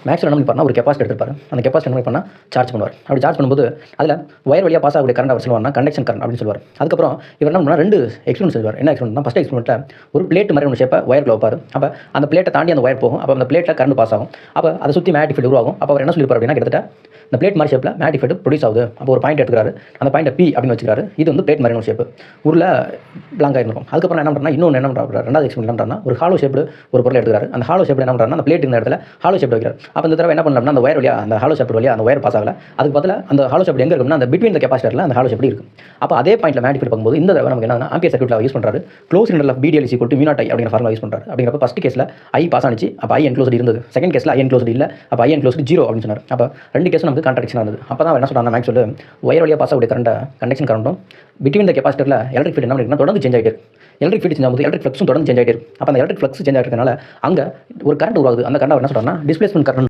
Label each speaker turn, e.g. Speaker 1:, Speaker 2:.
Speaker 1: மேக்ஸில் என்ன பண்ணி ஒரு கெப்பாசிட்டி எடுத்துப்பாரு. அந்த கெப்பாசிட்டி என்ன பண்ணால் சார்ஜ் பண்ணுவார். அப்படி சார்ஜ் பண்ணும்போது அதில் ஒயர் வழியாக பாஸ் ஆகக்கூடிய கரண்ட் அவர் சொல்லுவார்னா கண்டக்ஷன் கரண்ட் அப்படின்னு சொல்லுவார். அதுக்கப்புறம் இவர் என்ன பண்ணால் 2 எக்ஸ்பெரிமெண்ட் செய்வார். என்ன எக்ஸ்பெரிமெண்ட்னா ஃபஸ்ட் எக்ஸ்பெரிமெண்ட்டில் ஒரு பிளேட் மாதிரி ஒன்று ஷேப்பை ஒயர் வைப்பார். அப்போ அந்த பிளேட்டை தாண்டி அந்த ஒயர் போகும். அப்போ அந்த பிளேட்டில் கரண்ட் பாஸ் ஆகும். அப்போ அதை சுற்றி மேக்னெட்டிக் ஃபீல்டு உருவாகும். அப்போ அவர் என்ன சொல்லியிருப்பார் அப்படின்னா கிட்டத்தட்ட இந்த பிளேட் மாதிரி ஷேப்பில் மேக்னெட்டிக் ஃபீல்டு ப்ரொடியூஸ் ஆகுது. அப்போ ஒரு பாயிண்ட் எடுத்துக்கிறாரு. அந்த பாயிண்ட் பி அப்படின்னு வச்சுக்கிறாரு. இது வந்து பிளேட் மாதிரி ஒரு ஷேப்பு உருளை பிளாங்காக இருக்கும். அதுக்கப்புறம் என்ன பண்ணுறா இன்னொன்று என்ன பண்ணுறாரு, ரெண்டாவது எக்ஸ்பெரிமெண்ட் என்ன பண்ணுறாருன்னா ஒரு ஹாலோ ஷேப்பு ஒரு பொருளை எடுக்கிறாரு. அந்த ஹாலோ ஷேப்பில் என்ன பண்ணுறாருன்னா அந்த பிளேட் இந்த இடத்துல ஹாலோ ஷேப் வைக்கிறார். அப்போ இந்த தடவை என்ன பண்ணலாம்னா அந்த ஒயர் வழியாக அந்த ஹாலோ ஷேப் வழியாக அந்த ஒயர் பாஸ் ஆகல. அதுக்கு பதிலாக அந்த ஹாலோ ஷேப் எங்கே இருக்கும்னா அந்த பிட்வீன் த கெப்பாசிட்டரில் அந்த ஹாலோ ஷேப் இருக்கும். அப்போ அதே பாயிண்ட்ல மேக்னெட்டிக் ஃபீல்ட் பார்க்கும்போது இந்த தடவை நமக்கு என்னன்னா ஆம்பியர் சர்க்யூட்ல யூஸ் பண்ணுறாரு. Close interval of BDL = μ0 I அப்படிங்கிற ஃபார்முலா யூஸ் பண்ணுறாரு. அப்படிங்கிறப்ப ஃபஸ்ட் கேஸில் I பாஸ் ஆனிச்சு. அப்போ I என்க்ளோஸ்டு இருந்தது. செகண்ட் கேஸில் I என்க்ளோஸ்டு இல்லை. அப்போ I என்க்ளோஸ்டு 0 அப்படின்னு சொன்னார். அப்போ 2 கேஸும் நமக்கு கான்ட்ராடிக்ஷன் இருந்தது. அப்போ தான் என்ன சொல்கிறாங்க மேக்ஸ் சொல்லு ஒயர் வழியாக பாஸ் ஆகக்கூடிய கரண்ட் கண்டக்ஷன் கரண்ட்டும் பிட்வீன் த கெப்பாசிட்டரில் எலக்ட்ரிக் ஃபீல்ட் என்ன இருக்குன்னா தொடர்ந்து சேஞ்ச் ஆகிட்டு இருக்கு. எலக்ட்ரிக் ஃபீல்ட் சேஞ்ச் ஆகும்போது எலக்ட்ரிக் ஃப்ளக்ஸும் தொடர்ந்து சேஞ்ச் ஆகிட்டு இருக்கு. அப்போ அந்த எலக்ட்ரிக் ஃப்ளக்ஸ் சேஞ்ச் ஆகிட்டு இருக்கனால அங்கே ஒரு கரண்ட் உருவாகுது. அந்த கரண்ட் என்ன சொல்கிறாங்கன்னா டிஸ்பிளேஸ்மெண்ட் கரண்ட்